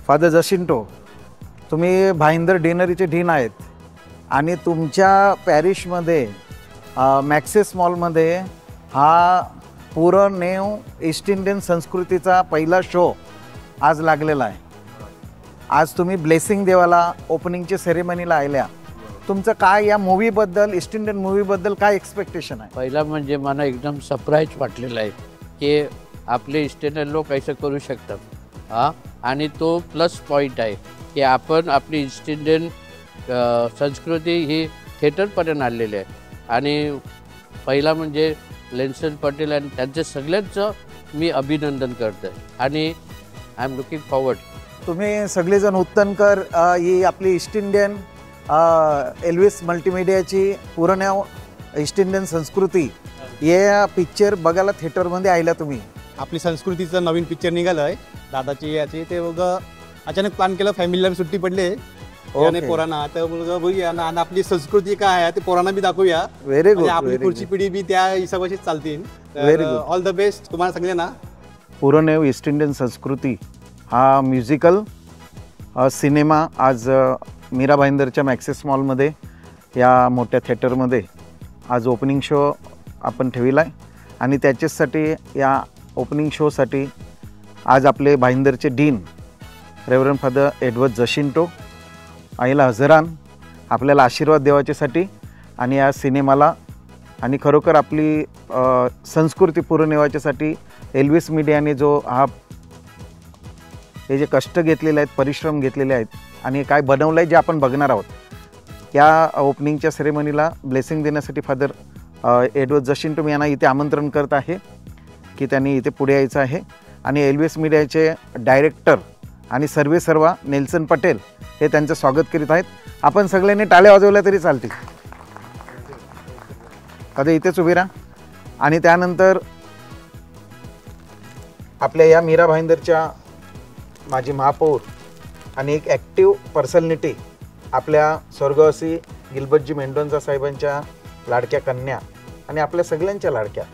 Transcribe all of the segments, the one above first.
Father जशिंटो, तुम्ही Bhayandar डिनरीचे dean आहेत आणि तुमच्या पॅरिशमध्ये मॅक्सिस मॉलमध्ये हा पूर्ण नेव ईस्ट इंडियन संस्कृतीचा पहिला शो आज लागलेला आहे. आज तुम्ही ब्लेसिंग देवाला ओपनिंगच्या सेरेमनीला आल्या. तुमचं काय या मूवीबद्दल, ईस्ट इंडियन मूवीबद्दल काय एक्सपेक्टेशन आहे? पहिला म्हणजे मला एकदम सरप्राईज वाटलेला आहे की आपले ईस्ट इंडियन लोक असं करू शकतात. आणि तो प्लस पॉईंट आहे की आपण आपली ईस्ट इंडियन संस्कृती ही थिएटरपर्यंत आणलेली आहे. आणि पहिला म्हणजे लेन्सन पटेल आणि त्यांच्या सगळ्यांचं मी अभिनंदन करतो आहे आणि आय एम लुकिंग फॉरवर्ड. तुम्ही सगळेजण उत्तनकर ही आपली ईस्ट इंडियन एल्विस मल्टीमीडियाची पूर्ण ईस्ट इंडियन संस्कृती या पिक्चर बघायला थिएटरमध्ये आयला. तुम्ही आपली संस्कृतीचं नवीन पिक्चर निघालं आहे दादाची याची, ते बघ अचानक प्लॅन केलं, फॅमिलीला सुट्टी पडली आणि पोरांना तर मुलगा बघूया ना आणि आपली संस्कृती काय आहे ते पोरांना बी दाखवूया. Very good. आपली पुढची पिढी बी त्या हिशोबाशीच चालतील. Very good. All the best तुम्हाला सगळ्यांना. पूर्ण ईस्ट इंडियन संस्कृती हा म्युझिकल सिनेमा आज मीरा भाईंदरच्या मॅक्सिस मॉलमध्ये या मोठ्या थिएटरमध्ये आज ओपनिंग शो आपण ठेवला आहे. आणि त्याच्यासाठी या ओपनिंग शोसाठी आज आपले भाईंदरचे डीन रेव्हरंड फादर एडवर्ड जशिंटो आईला हजरान आपल्याला आशीर्वाद देवाच्यासाठी आणि या सिनेमाला आणि खरोखर आपली संस्कृती पुढे नेवायच्यासाठी एल्विस मीडियाने जो हे जे कष्ट घेतलेले आहेत, परिश्रम घेतलेले आहेत आणि काय बनवलं आहे जे आपण बघणार आहोत. या ओपनिंगच्या सेरेमनीला ब्लेसिंग देण्यासाठी फादर एडवर्ड जशिंटो मी यांना इथे आमंत्रण करत आहे की त्यांनी इथे पुढे यायचं आहे. आणि एल्विस मीडियाचे डायरेक्टर आणि सर्वेसर्वा नेल्सन पटेल हे त्यांचं स्वागत करीत आहेत. आपण सगळ्यांनी टाळ्या वाजवल्या तरी चालतील. कधी इथेच उभी राहा. आणि त्यानंतर आपल्या या मीरा भाईंदरच्या माजी महापौर आणि एक ॲक्टिव्ह पर्सनॅलिटी आपल्या स्वर्गवासी गिल्बर्टजी मेंडोन्झा साहेबांच्या लाडक्या कन्या आणि आपल्या सगळ्यांच्या लाडक्या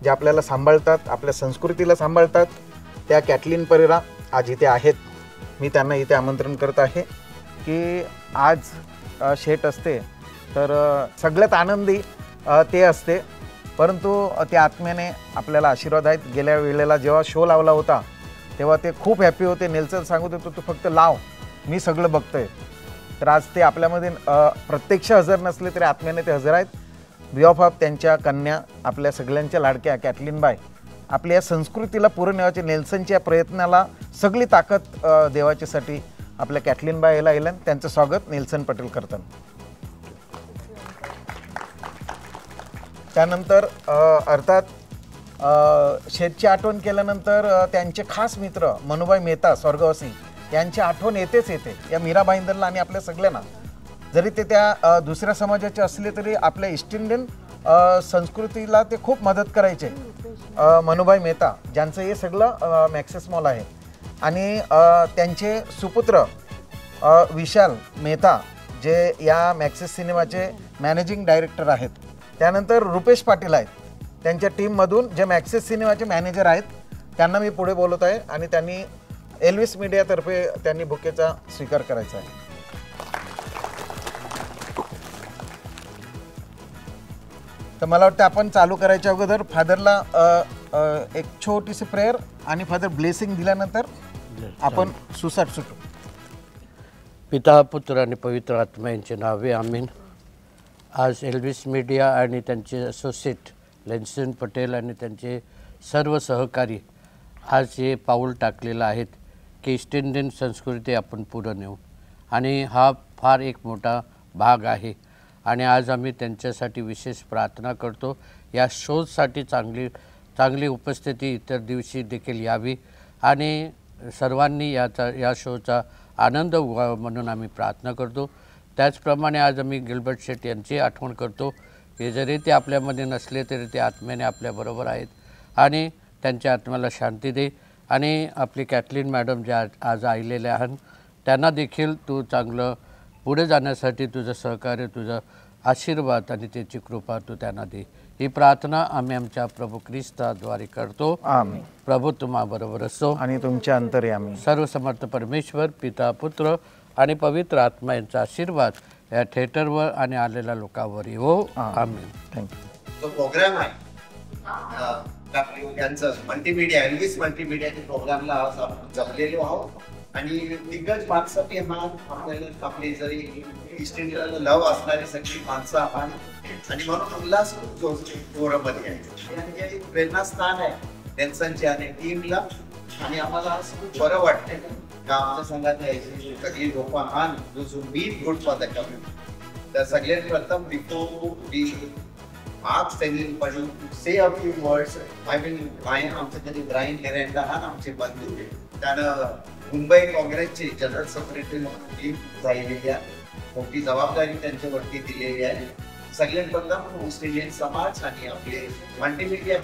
ज्या आपल्याला सांभाळतात, आपल्या संस्कृतीला सांभाळतात, त्या कॅटलीन परेरा आज इथे आहेत. मी त्यांना इथे आमंत्रण करत आहे की आज शेट असते तर सगळ्यात आनंदी ते असते, परंतु त्या आत्म्याने आपल्याला आशीर्वाद आहेत. गेल्या वेळेला जेव्हा शो लावला होता तेव्हा ते खूप हॅपी होते. नेल्सन सांगत होतो तू फक्त लाव, मी सगळं बघतोय. तर आज ते आपल्यामध्ये प्रत्यक्ष हजर नसले तरी आत्म्याने ते हजर आहेत. बिऑफ ऑफ त्यांच्या कन्या आपल्या सगळ्यांच्या लाडक्या कॅटलीन बाय आपल्या या संस्कृतीला पुढे नेवायच्या नेल्सनच्या प्रयत्नाला सगळी ताकद देवाच्यासाठी आपल्या कॅटलीन बाय याला येईल. त्यांचं स्वागत नेल्सन पटेल करतात. त्यानंतर अर्थात शेतची आठवण केल्यानंतर त्यांचे खास मित्र मनुभाई मेहता स्वर्गवासी यांची आठवण येतेच येते या मीरा भाईंदरला आणि आपल्या सगळ्यांना. जरी ते त्या दुसऱ्या समाजाचे असले तरी आपल्या ईस्ट इंडियन संस्कृतीला ते खूप मदत करायचे. मनुभाई मेहता ज्यांचं हे सगळं मॅक्सिस मॉल आहे आणि त्यांचे सुपुत्र विशाल मेहता जे या मॅक्सिस सिनेमाचे मॅनेजिंग डायरेक्टर आहेत. त्यानंतर रुपेश पाटील आहेत त्यांच्या टीममधून जे मॅक्सिस सिनेमाचे मॅनेजर आहेत. त्यांना मी पुढे बोलत आहे आणि त्यांनी एल्विस मीडियातर्फे त्यांनी बुकेचा स्वीकार करायचा आहे. तर मला वाटतं आपण चालू करायच्या अगोदर फादरला एक छोटीशी प्रेयर आणि फादर ब्लेसिंग दिल्यानंतर आपण सुसाट सुटू. पिता, पुत्र आणि पवित्र आत्मा यांचे नावे आमीन. आज एल्विस मीडिया आणि त्यांचे असोसिएट लेन्सन पटेल आणि त्यांचे सर्व सहकारी आज हे पाऊल टाकलेलं आहेत की ईस्ट इंडियन संस्कृती आपण पुढे नेऊ आणि हा फार एक मोठा भाग आहे. आणि आज आम्ही त्यांच्यासाठी विशेष प्रार्थना करतो. या शोसाठी चांगली उपस्थिती इतर दिवशी देखील यावी आणि सर्वांनी या शोचा आनंद व्हावा म्हणून आम्ही प्रार्थना करतो. त्याचप्रमाणे आज आम्ही गिल्बर्ट शेट यांची आठवण करतो की जरी ते आपल्यामध्ये नसले तरी ते आत्म्याने आपल्याबरोबर आहेत आणि त्यांच्या आत्म्याला शांती दे. आणि आपली कॅटलीन मॅडम ज्या आज आलेल्या आहेत त्यांना देखील तू चांगलं पुढे जाण्यासाठी तुझं सहकार्य, तुझं आशीर्वाद आणि त्याची कृपा तू त्यांना दे. ही प्रार्थना आम्ही आमच्या प्रभू ख्रिस्ताद्वारे करतो. आमेन. प्रभू तुम्हाबरोबर असो. आणि तुमच्या अंतर्यामी. सर्व समर्थ परमेश्वर पिता पुत्र आणि पवित्र आत्मा यांचा आशीर्वाद या थिएटरवर आणि आलेल्या लोकांवर येवो. आमेन. थँक्यू. जो प्रोग्राम आहे यांचं मल्टीमीडिया एल्विस मल्टीमीडियाच्या प्रोग्रामला आज आपण जमलेलो आहोत आणि दिग्गज माणसं बी आपल्याला आपली जरी ईस्ट इंडियाला लव असणारी सगळी माणसं आपण आणि म्हणून उल्हास फोरममध्ये आहे. एक प्रेरणास्थान आहे नेल्सनच्या आणि टीमला आणि आम्हाला आज खूप बरं वाटतंय का आमच्या संघात यायची सगळी लोक आहान जो mean good for the community. तर सगळ्यात प्रथम before we ask everybody to say a few words. आमचे कधी ब्रायन हेरेंडा हा आमचे बंधू त्यानं मुंबई काँग्रेसचे जनरल सेक्रेटरी म्हणून झालेली आहे. मोठी जबाबदारी त्यांच्यावरती दिलेली आहे. सगळ्यात प्रथम ईस्ट इंडियन समाज आणि आपले मल्टीमीडिया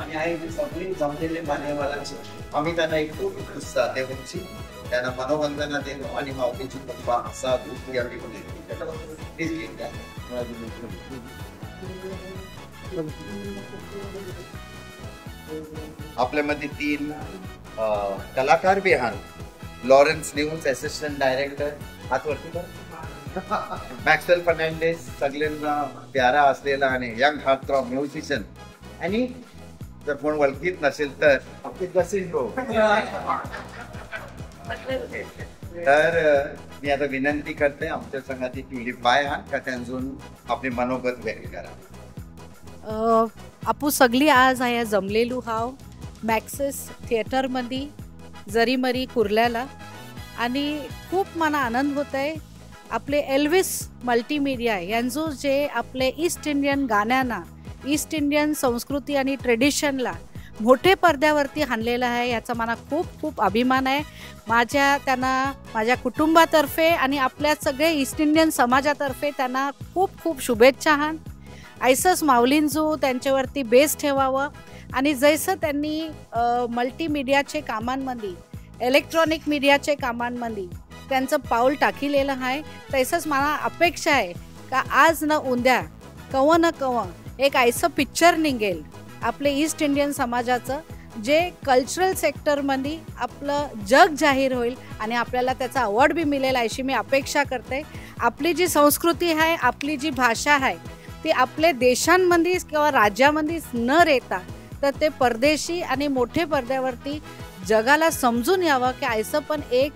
आणि आहे सगळे जमलेले मान्यवरांचे आम्ही त्यांना एक खूप उत्साह देऊची त्यांना मनोवंदना देतो आणि माऊलीची पप्पा असा आपल्यामध्ये 3 कलाकार बी आहात. लॉरेन्स न्यूज असिस्टंट डायरेक्टर हातवरती मॅक्सवेल फर्नांडिस सगळ्यांना प्यारा असलेला आणि यंग हार्टथ्रॉब म्युझिशियन आणि जर कोण ओळखीत नसेल तर तर मी आता विनंती करते आमच्या संघाची ट्युलिप बाय आहात का त्यांजून आपले मनोगत व्यक्त करा. आपू सगळी आज हांगा जमलेलो हांव मॅक्सिस थिएटरमध्ये जरीमरी कुर्ल्याला आणि खूप मला आनंद होत आहे. आपले एल्विस मल्टीमीडिया यांचो जे आपले ईस्ट इंडियन गाण्यांना ईस्ट इंडियन संस्कृती आणि ट्रेडिशनला मोठे पडद्यावरती आणलेलं आहे याचा मला खूप खूप अभिमान आहे. माझ्या कुटुंबातर्फे आणि आपल्या सगळे ईस्ट इंडियन समाजातर्फे त्यांना खूप खूप शुभेच्छा आहात. ऐसंच माऊलींजो त्यांच्यावरती बेस ठेवावं आणि जैसं त्यांनी मल्टीमीडियाचे कामांमध्ये इलेक्ट्रॉनिक मीडियाचे कामांमध्ये त्यांचं पाऊल टाकिलेलं आहे तसंच मला अपेक्षा आहे का आज न उद्या कवं न कवं एक ऐसं पिक्चर निघेल आपले ईस्ट इंडियन समाजाचं जे कल्चरल सेक्टरमध्ये आपलं जग जाहीर होईल आणि आपल्याला त्याचा अवॉर्ड बी मिळेल अशी मी अपेक्षा करते. आपली जी संस्कृती आहे आपली जी भाषा आहे ती आपल्या देशांमध्ये किंवा राज्यामध्ये न रहता तर ते परदेशी आणि मोठे पडद्यावरती जगाला समजून यावं की ऐसं पण एक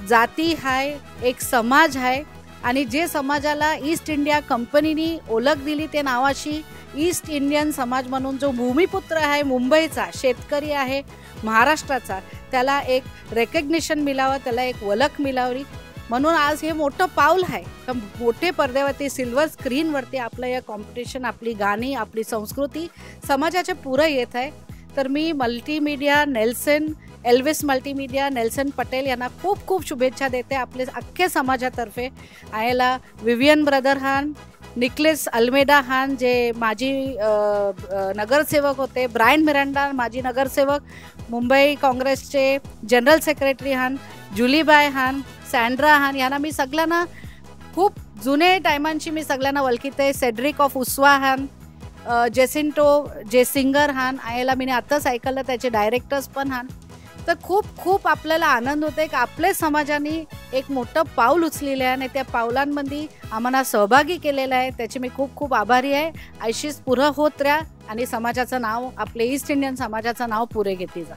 जाती आहे एक समाज आहे आणि जे समाजाला ईस्ट इंडिया कंपनीने ओळख दिली ते नावाशी ईस्ट इंडियन समाज म्हणून जो भूमिपुत्र आहे मुंबईचा शेतकरी आहे महाराष्ट्राचा त्याला एक रेकग्निशन मिळावं त्याला एक ओळख मिळावी म्हणून आज हे मोठं पाऊल आहे. मोठे पडद्यावरती सिल्वर स्क्रीनवरती आपलं हे कॉम्पिटिशन आपली गाणी आपली संस्कृती समाजाच्या पुढे येत आहे. तर मी multimedia Elvis multimedia Nelson Patel यांना खूप खूप शुभेच्छा देते आपले अख्खे समाजातर्फे. आयला विवियन ब्रदर हान निकलेस अल्मेडा हान जे माजी नगरसेवक होते ब्रायन मिरांडा माजी नगरसेवक मुंबई काँग्रेसचे जनरल सेक्रेटरी हान जुलीबाय हान सँड्रा हान यांना मी सगळ्यांना खूप जुने टायमांची मी सगळ्यांना ओळखीते. सेड्रिक ऑफ उस्वा हान जेसिंटो जे सिंगर हान आयला मी आत्ताच ऐकलं त्याचे डायरेक्टर्स पण हान. तर खूप खूप आपल्याला आनंद होते की आपल्या समाजाने एक मोठं पाऊल उचलेलं आहे आणि त्या पावलांमध्ये आम्हाला सहभागी केलेलं आहे त्याचे मी खूप खूप आभारी आहे. अशीच पुढं होत राहा आणि समाजाचं नाव आपले ईस्ट इंडियन समाजाचं नाव पुरे घेतली जा.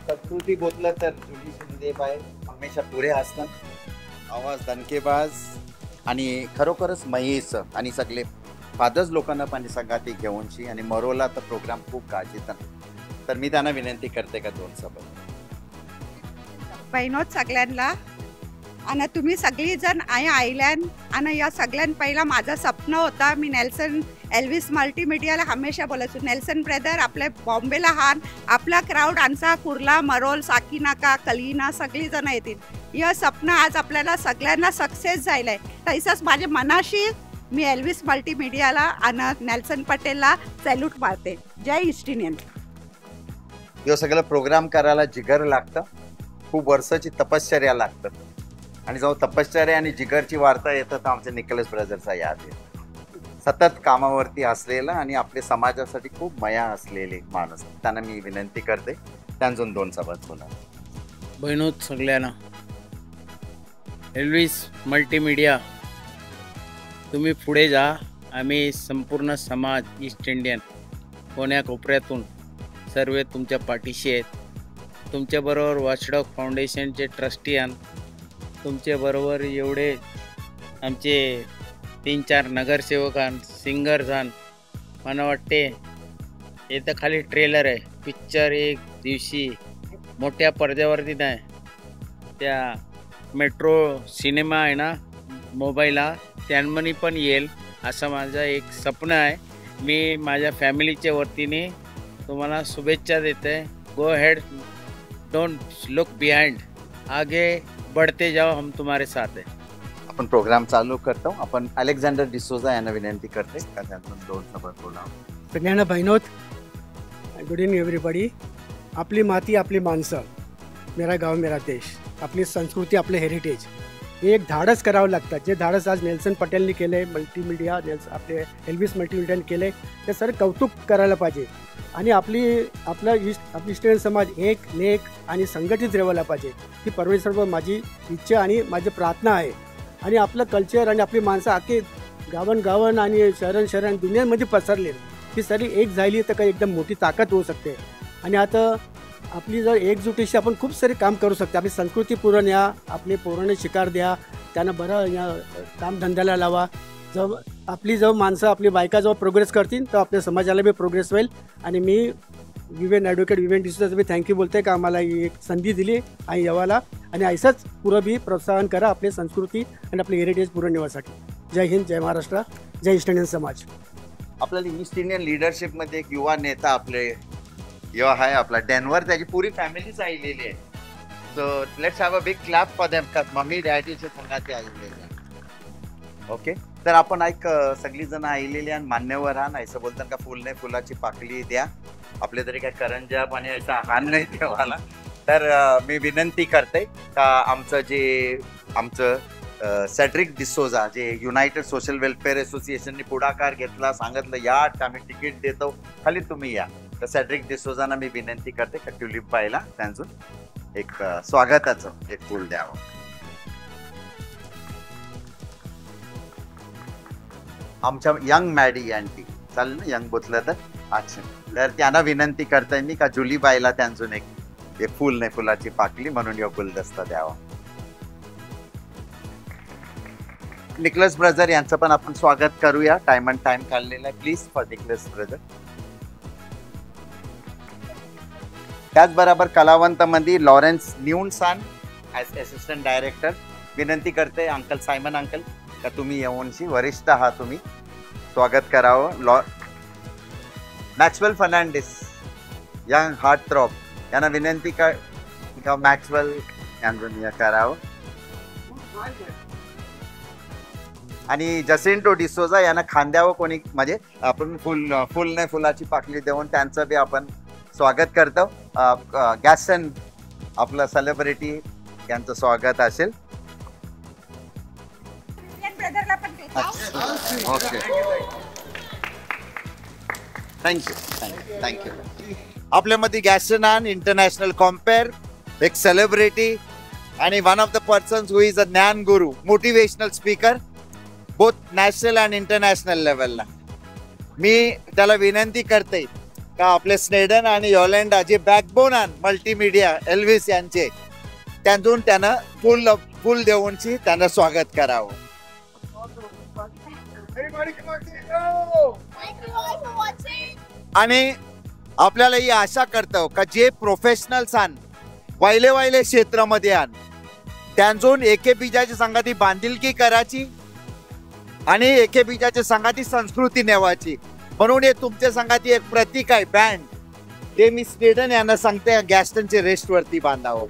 संस्कृती बोललं तर जुली शिंदे बाय हमेशा पुरे असतात. आवाज दणकेबाज आणि खरोखरच महेश आणि सगळे फादर्स लोकांना पण संघाती घेऊनची आणि मरोला तर प्रोग्राम खूप गाजतात. तर मी त्यांना विनंती करते का 2 शब्द. बहिणोत सगळ्यांना आणि तुम्ही सगळीजण आयल्यान आणि या सगळ्यां पहिला माझं स्वप्न होता मी नेल्सन एल्विस मल्टीमीडियाला हमेशा बोलायचो नेल्सन ब्रदर आपल्या बॉम्बेला हान आपला क्राऊड आमचा कुर्ला मरोल साकीनाका कलिना सगळीजण येतील. हे स्वप्न आज आपल्याला सगळ्यांना सक्सेस झालं आहे. तसंच माझ्या मनाशी मी एल्विस मल्टीमीडियाला आणि नेल्सन पटेलला सॅल्यूट मारते. जय ईस्ट इंडियन. हे सगळं प्रोग्राम करायला जिगर लागतं खूप वर्षाची तपश्चर्या लागतं आणि जेव्हा तपश्चर्या आणि जिगरची वार्ता येतं तर आमच्या निकलस ब्रदरचा याद येतो. सतत कामावरती असलेला आणि आपल्या समाजासाठी खूप मया असलेले माणूस, त्यांना मी विनंती करते त्यांजून 2 शब्द बोला. बहिणोत सगळ्यांना, एल्विस मल्टीमीडिया तुम्ही पुढे जा. आम्ही संपूर्ण समाज ईस्ट इंडियन कोण्या कोपऱ्यातून सर्व तुमच्या पाठीशी आहेत. तुमच्याबरोबर वॉचडॉग फाउंडेशनचे ट्रस्टी आण, तुमच्याबरोबर एवढे आमचे 3-4 नगरसेवक आण, सिंगर्स आण. मला वाटते हे तर खाली ट्रेलर आहे. पिक्चर एक दिवशी मोठ्या पडद्यावरती नाही, त्या मेट्रो सिनेमा आहे ना मोबाईलला, त्यांमध्ये पण येईल असं माझं एक स्वप्न आहे. मी माझ्या फॅमिलीच्या वतीने तुम्हाला शुभेच्छा देते. गो हेड, डोंट लुक बिहाइंड, आगे बढ़ते जाओ, हम तुम्हारे साथ है. आपण प्रोग्राम चालू करतो. आपण अलेक्झांडर डिसोजा यांना विनंती करते का त्यांतून 2 शब्द बोला. सगळ्यांना बहिणोत, गुड इव्हनिंग एव्हरीबडी. आपली माती, आपली माणसं, मेरा गाव मेरा देश, आपली संस्कृती, आपले हेरिटेज, हे एक धाडस करावं लागतं. जे धाडस आज नेल्सन पटेलनी केले, मल्टीमीडिया आपले एल्विस मल्टीमीडियाने केले, ते सर कौतुक करायला पाहिजे. आणि आपली ईस्टर्न समाज एक नेक आणि संघटित राहायला पाहिजे. ही परमेश्वर माझी इच्छा आणि माझी प्रार्थना आहे. आणि आपलं कल्चर आणि आपली माणसं आखे गावन आणि शहरन दुनियामध्ये पसरले, ती सरी एक झाली तर काही एकदम मोठी ताकद होऊ शकते. आणि आता आपली जर एकजुटीशी आपण खूप सारे काम करू शकतो. आपली संस्कृती पुरण या, आपले पोरांना शिकार द्या, त्यांना बरं या कामधंद्याला लावा. आपली जेव्हा माणसं, आपली बायका जेव्हा प्रोग्रेस करतील तर आपल्या समाजाला बी प्रोग्रेस होईल. आणि मी ॲडव्होकेट विवेन डिसूजाचं बी थँक्यू बोलते का आम्हाला ही एक संधी दिली आणि येवाला. आणि असंच पुरं बी प्रोत्साहन करा आपली संस्कृती आणि आपले हेरिटेज पुरण नेण्यासाठी. जय हिंद, जय महाराष्ट्र, जय ईस्ट इंडियन समाज. आपल्याला ईस्ट इंडियन लिडरशिपमध्ये एक युवा नेता आपले युवा आहे आपला डेनवर, त्याची पुरी फॅमिलीच आलेली आहे. So let's have a big clap for them. का मम्मी डॅडीचे संघाचे आलेले आहे. ओके, तर आपण ऐक सगळीजण आलेली आणि मान्यवर आहात. असं बोलतात का फुल नाही फुलाची पाकळी द्या, आपले तरी काय करंजाप आणि असं हान नाही देवाला. तर मी विनंती करते का आमचं सेड्रिक डिसोजा, जे युनायटेड सोशल वेलफेअर असोसिएशनने पुढाकार घेतला, सांगितलं या आम्ही तिकीट देतो, खाली तुम्ही या. तर सेड्रिक डिसोजांना मी विनंती करते का ट्युलिप पाहायला त्यांचं एक स्वागताचं एक फूल द्यावं. आमच्या यंग मॅडी आंटी चालेल ना, यंग बोतलं तर अच्छा. तर त्यांना विनंती करताय मी का जुलीबाईला त्यांचून एक फुल नाही फुलाची पाकली म्हणून यो गुलदस्ता द्यावा. निकलस ब्रदर यांचं पण आपण स्वागत करूया. टाइम अँड टाइम काढलेला आहे. Please for Nicholas brother. त्याचबरोबर कलावंत मध्ये लॉरेन्स न्यूनसान ॲज असिस्टंट डायरेक्टर. विनंती करते अंकल सायमन अंकल का तुम्ही येऊनशी वरिष्ठ आहात, तुम्ही स्वागत करावं. Maxwell Fernandes young heartthrob यांना विनंती का मॅक्सवेल यांना करावं. आणि जसिंटो डिसोजा यांना खांद्यावर कोणी म्हणजे आपण फुल नाही फुलाची पाकळी देऊन त्यांचं बी आपण स्वागत करतो. गॅसन आपलं सेलिब्रिटी यांचं स्वागत असेल. Okay, thank you. आपल्यामध्ये गॅसन इंटरनॅशनल कॉम्पेअर, एक सेलिब्रिटी आणि one of the persons who is a ज्ञान गुरु, मोटिवेशनल स्पीकर बोथ नॅशनल आणि इंटरनॅशनल लेवलला. मी त्याला विनंती करते का आपले स्नेडन आणि यॉलेंडा जे बॅकबोन आण मल्टीमीडिया एल्विस यांचे, त्यांतून त्यांना फुल देऊनची त्यांना स्वागत करावं. आणि आपल्याला ही आशा करतो का जे प्रोफेशनल्स आण वायले क्षेत्रामध्ये आण त्यांतून एकेबीजाची संगती बांधिलकी करायची आणि एकेबीजाच्या संगती संस्कृती नेवायची. म्हणून हे तुमच्या संगती एक प्रतीक आहे बँड, ते मी स्टेडन यांना सांगते गॅस्टनचे रेस्ट वरती बांधावं.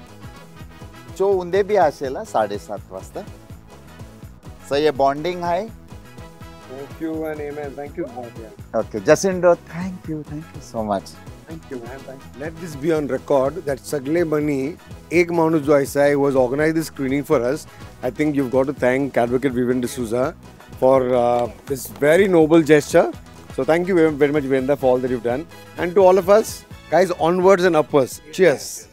जो उंदे बी असेल 7:30 वाजता. सो हे बॉन्डिंग आहे. Thank you and amen. Thank you. Okay, Jacinto, thank you so much. Thank you, man. Let this be on record that Sagle Mani, एक माणूस जो ऐसा है, was organized this screening for us. I think you've got to thank Advocate Vivian D'Souza for this very noble gesture. So thank you very, very much, Virendra, for all that you've done. And to all of us, guys, onwards and upwards. Cheers.